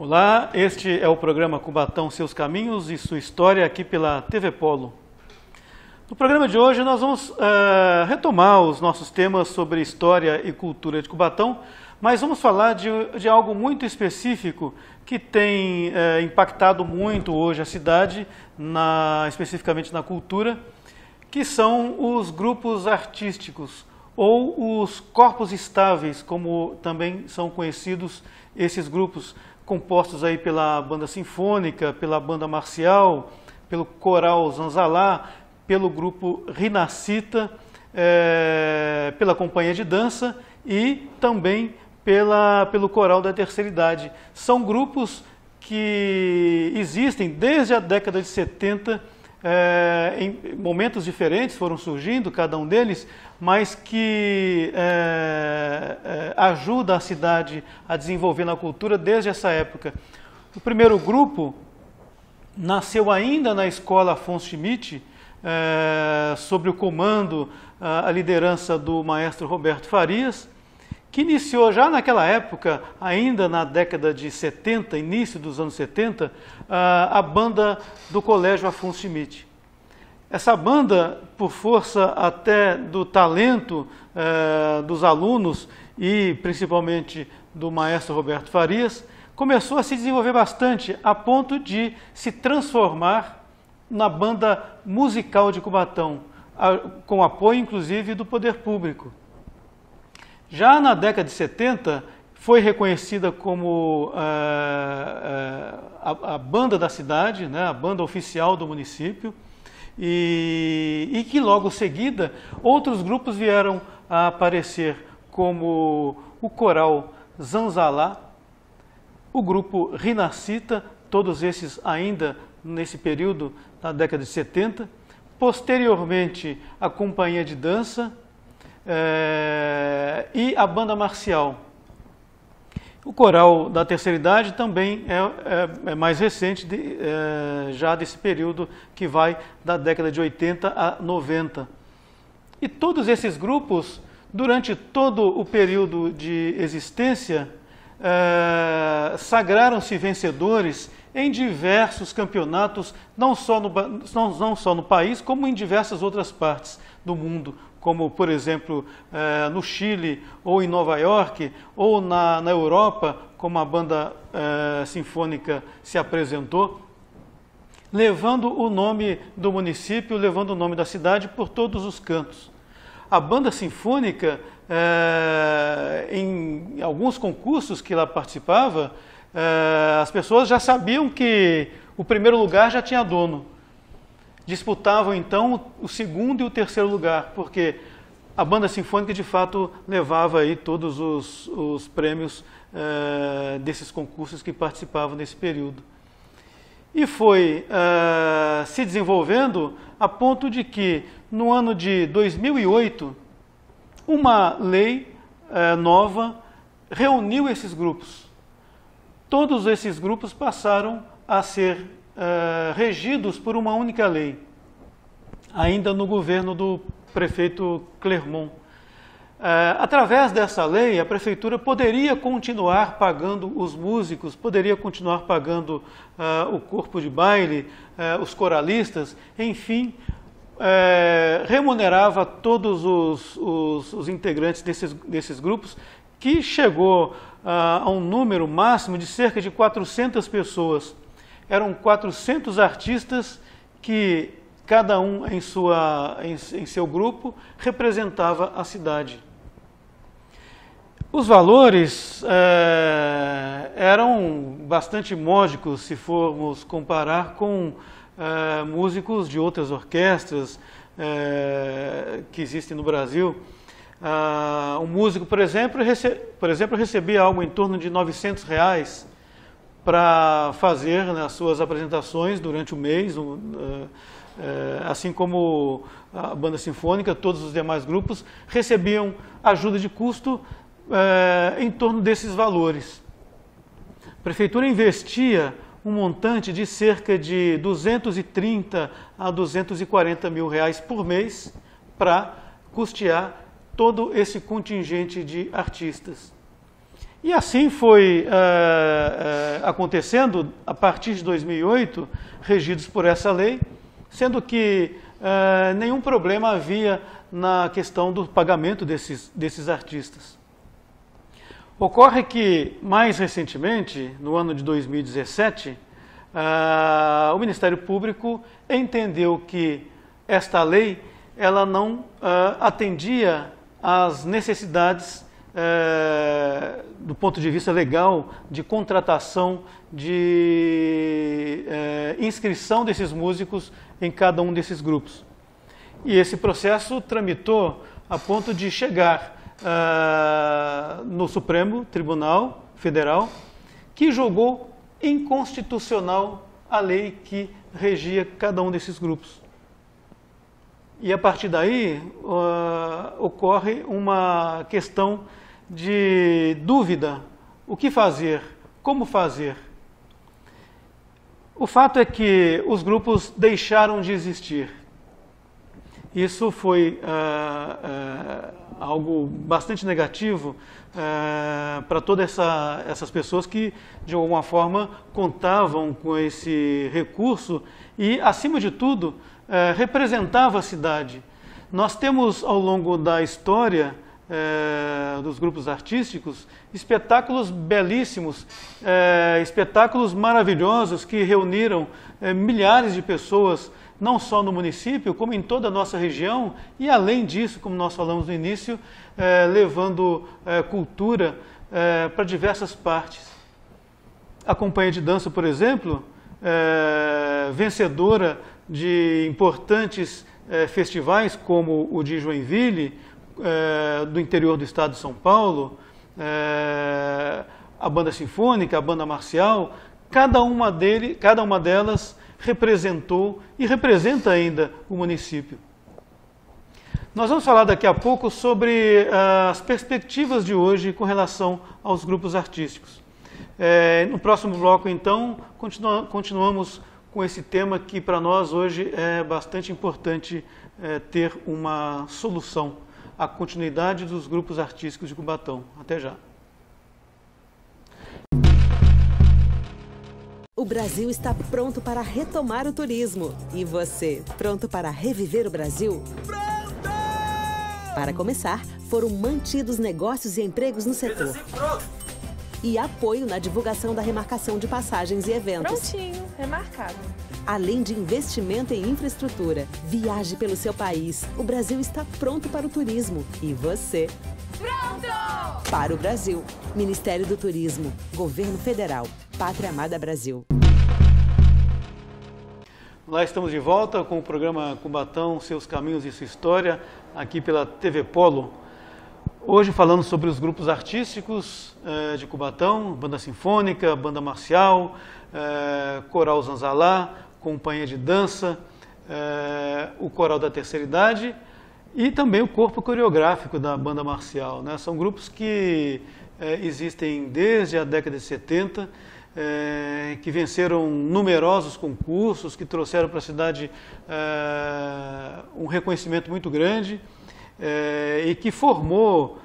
Olá, este é o programa Cubatão, Seus Caminhos e Sua História, aqui pela TV Polo. No programa de hoje nós vamos retomar os nossos temas sobre história e cultura de Cubatão, mas vamos falar de algo muito específico que tem impactado muito hoje a cidade, especificamente na cultura, que são os grupos artísticos, ou os corpos estáveis, como também são conhecidos esses grupos, compostos aí pela banda sinfônica, pela banda marcial, pelo coral Zanzalá, pelo grupo Rinascita, pela companhia de dança e também pelo coral da terceira idade. São grupos que existem desde a década de 70, em momentos diferentes foram surgindo, cada um deles, mas que ajuda a cidade a desenvolver na cultura desde essa época. O primeiro grupo nasceu ainda na escola Afonso Schmidt, sob o comando, a liderança do maestro Roberto Farias, que iniciou já naquela época, ainda na década de 70, início dos anos 70, a banda do Colégio Afonso Schmidt. Essa banda, por força até do talento dos alunos e principalmente do maestro Roberto Farias, começou a se desenvolver bastante, a ponto de se transformar na banda musical de Cubatão, com apoio inclusive do poder público. Já na década de 70, foi reconhecida como a banda da cidade, né, a banda oficial do município, e que logo em seguida outros grupos vieram a aparecer, como o coral Zanzalá, o grupo Rinascita, todos esses ainda nesse período da década de 70, posteriormente a companhia de dança e a banda marcial. O coral da terceira idade também é mais recente, já desse período que vai da década de 80 a 90. E todos esses grupos, durante todo o período de existência, sagraram-se vencedores em diversos campeonatos, não só no país, como em diversas outras partes do mundo, como, por exemplo, no Chile, ou em Nova York, ou na Europa, como a banda sinfônica se apresentou, levando o nome do município, levando o nome da cidade por todos os cantos. A banda sinfônica, em alguns concursos que ela participava, as pessoas já sabiam que o primeiro lugar já tinha dono. Disputavam então o segundo e o terceiro lugar, porque a banda sinfônica de fato levava aí todos os prêmios desses concursos que participavam nesse período. E foi se desenvolvendo a ponto de que no ano de 2008 uma lei nova reuniu esses grupos. Todos esses grupos passaram a ser regidos por uma única lei, ainda no governo do prefeito Clermont. Através dessa lei, a prefeitura poderia continuar pagando os músicos, poderia continuar pagando o corpo de baile, os coralistas, enfim, remunerava todos os integrantes desses grupos, que chegou a um número máximo de cerca de 400 pessoas. Eram 400 artistas que, cada um em seu grupo, representava a cidade. Os valores eram bastante módicos se formos comparar com músicos de outras orquestras que existem no Brasil. Um músico, por exemplo, recebia algo em torno de R$900 para fazer, né, as suas apresentações durante o mês, assim como a banda sinfônica, todos os demais grupos recebiam ajuda de custo em torno desses valores. A prefeitura investia um montante de cerca de 230 a 240 mil reais por mês para custear todo esse contingente de artistas. E assim foi acontecendo a partir de 2008, regidos por essa lei, sendo que nenhum problema havia na questão do pagamento desses artistas. Ocorre que, mais recentemente, no ano de 2017, o Ministério Público entendeu que esta lei ela não atendia às necessidades do ponto de vista legal de contratação, de inscrição desses músicos em cada um desses grupos. E esse processo tramitou a ponto de chegar no Supremo Tribunal Federal, que julgou inconstitucional a lei que regia cada um desses grupos. E a partir daí ocorre uma questão de dúvida: o que fazer, como fazer? O fato é que os grupos deixaram de existir. Isso foi algo bastante negativo para todas essas pessoas que, de alguma forma, contavam com esse recurso e, acima de tudo, representava a cidade. Nós temos, ao longo da história dos grupos artísticos, espetáculos belíssimos, espetáculos maravilhosos que reuniram milhares de pessoas, não só no município, como em toda a nossa região, e além disso, como nós falamos no início, levando cultura para diversas partes. A Companhia de Dança, por exemplo, vencedora de importantes festivais como o de Joinville, do interior do estado de São Paulo, a Banda Sinfônica, a Banda Marcial, cada uma delas representou e representa ainda o município. Nós vamos falar daqui a pouco sobre as perspectivas de hoje com relação aos grupos artísticos. No próximo bloco, então, continuamos com esse tema que para nós hoje é bastante importante ter uma solução: a continuidade dos grupos artísticos de Cubatão. Até já. O Brasil está pronto para retomar o turismo. E você, pronto para reviver o Brasil? Pronto! Para começar, foram mantidos negócios e empregos no setor. E apoio na divulgação da remarcação de passagens e eventos. Prontinho, remarcado. Além de investimento em infraestrutura. Viaje pelo seu país. O Brasil está pronto para o turismo. E você? Pronto! Para o Brasil. Ministério do Turismo. Governo Federal. Pátria Amada Brasil. Lá estamos de volta com o programa Cubatão, Seus Caminhos e Sua História, aqui pela TV Polo. Hoje falando sobre os grupos artísticos de Cubatão: Banda Sinfônica, Banda Marcial, Coral Zanzalá, Companhia de Dança, o Coral da Terceira Idade e também o Corpo Coreográfico da Banda Marcial, né? São grupos que existem desde a década de 70, que venceram numerosos concursos, que trouxeram para a cidade um reconhecimento muito grande e que formou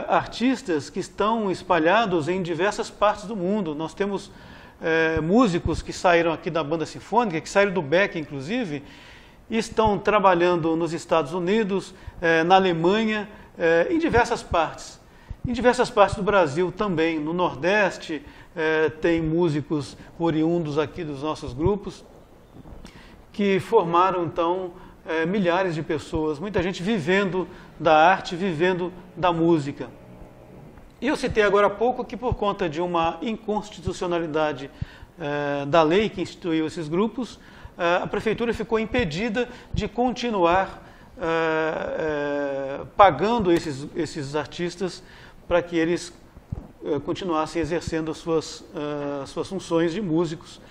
artistas que estão espalhados em diversas partes do mundo. Nós temos músicos que saíram aqui da Banda Sinfônica, que saíram do Beck, inclusive, e estão trabalhando nos Estados Unidos, na Alemanha, em diversas partes. Em diversas partes do Brasil também. No Nordeste tem músicos oriundos aqui dos nossos grupos que formaram então milhares de pessoas, muita gente vivendo da arte, vivendo da música. E eu citei agora há pouco que por conta de uma inconstitucionalidade da lei que instituiu esses grupos, a prefeitura ficou impedida de continuar pagando esses artistas para que eles continuassem exercendo as suas funções de músicos,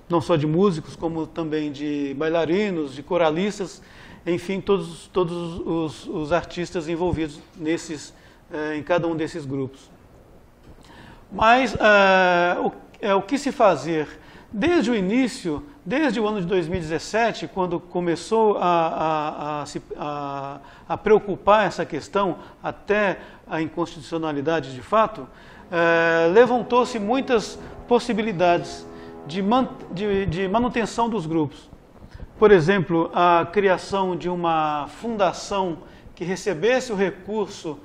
não só de músicos, como também de bailarinos, de coralistas, enfim, todos os artistas envolvidos em cada um desses grupos. Mas o que se fazer? Desde o início, desde o ano de 2017, quando começou a preocupar essa questão, até a inconstitucionalidade de fato, levantou-se muitas possibilidades de manutenção dos grupos. Por exemplo, a criação de uma fundação que recebesse o recurso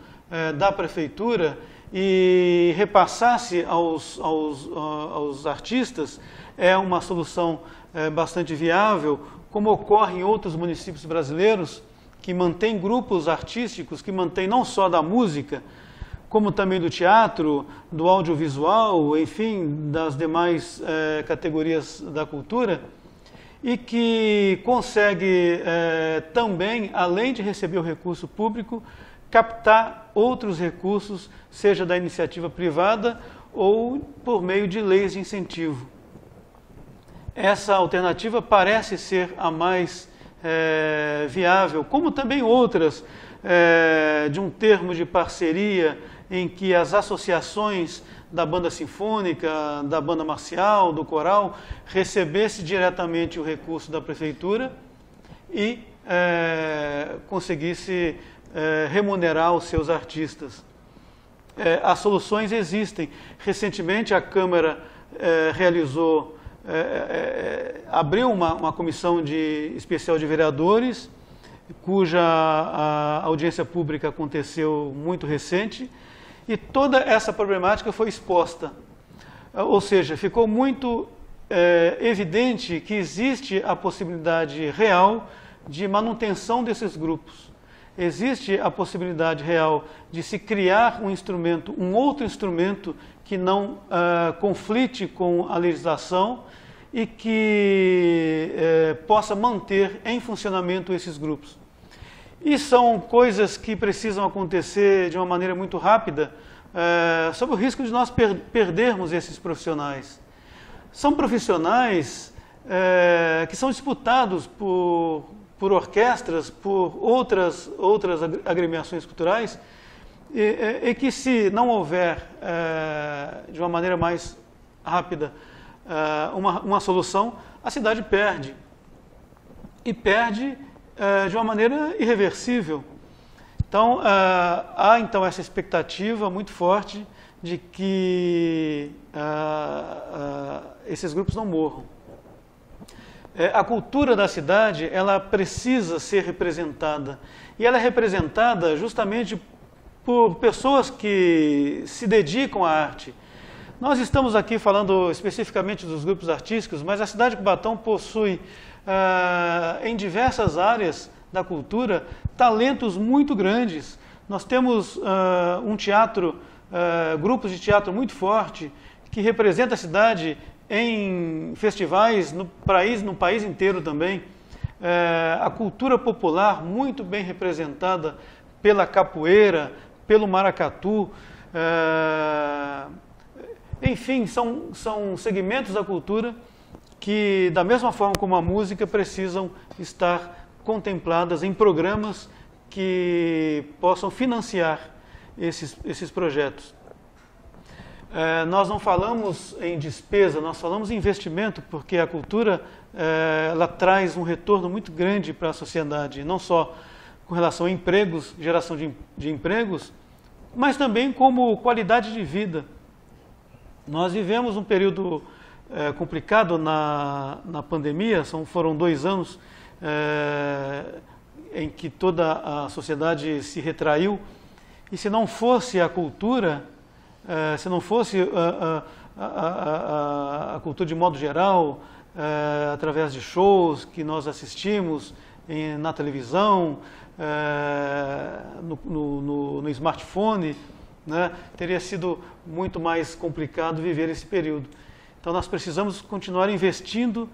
da prefeitura e repassasse aos artistas é uma solução bastante viável, como ocorre em outros municípios brasileiros, que mantém grupos artísticos, que mantém não só da música, como também do teatro, do audiovisual, enfim, das demais categorias da cultura, e que consegue também, além de receber o recurso público, captar outros recursos, seja da iniciativa privada ou por meio de leis de incentivo. Essa alternativa parece ser a mais viável, como também outras de um termo de parceria em que as associações da banda sinfônica, da banda marcial, do coral, recebesse diretamente o recurso da prefeitura e conseguisse remunerar os seus artistas. As soluções existem. Recentemente a Câmara abriu uma comissão especial de vereadores, cuja a audiência pública aconteceu muito recente, e toda essa problemática foi exposta. Ou seja, ficou muito evidente que existe a possibilidade real de manutenção desses grupos. Existe a possibilidade real de se criar um outro instrumento que não conflite com a legislação e que possa manter em funcionamento esses grupos. E são coisas que precisam acontecer de uma maneira muito rápida, sob o risco de nós perdermos esses profissionais. São profissionais que são disputados por orquestras, por outras agremiações culturais, e que se não houver, de uma maneira mais rápida, uma solução, a cidade perde. E perde de uma maneira irreversível. Então, há então essa expectativa muito forte de que esses grupos não morram. A cultura da cidade, ela precisa ser representada. E ela é representada justamente por pessoas que se dedicam à arte. Nós estamos aqui falando especificamente dos grupos artísticos, mas a cidade de Cubatão possui, em diversas áreas da cultura, talentos muito grandes. Nós temos um teatro, grupos de teatro muito forte, que representa a cidade em festivais no país inteiro também. A cultura popular muito bem representada pela capoeira, pelo maracatu. Enfim, são segmentos da cultura que, da mesma forma como a música, precisam estar contempladas em programas que possam financiar esses projetos. Nós não falamos em despesa, nós falamos em investimento, porque a cultura ela traz um retorno muito grande para a sociedade, não só com relação a empregos, geração de empregos, mas também como qualidade de vida. Nós vivemos um período complicado na pandemia, foram 2 anos em que toda a sociedade se retraiu, e se não fosse a cultura, se não fosse a cultura de modo geral, através de shows que nós assistimos na televisão, no smartphone, né, teria sido muito mais complicado viver esse período. Então nós precisamos continuar investindo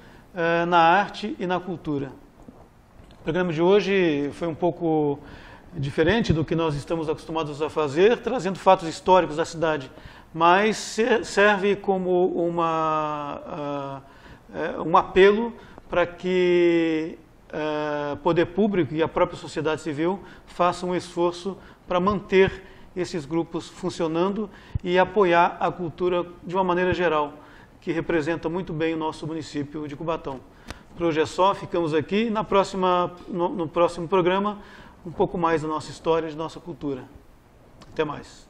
na arte e na cultura. O programa de hoje foi um pouco diferente do que nós estamos acostumados a fazer, trazendo fatos históricos da cidade, mas serve como um apelo para que poder público e a própria sociedade civil façam um esforço para manter esses grupos funcionando e apoiar a cultura de uma maneira geral, que representa muito bem o nosso município de Cubatão. Por hoje é só, ficamos aqui. No próximo programa, um pouco mais da nossa história e de nossa cultura. Até mais.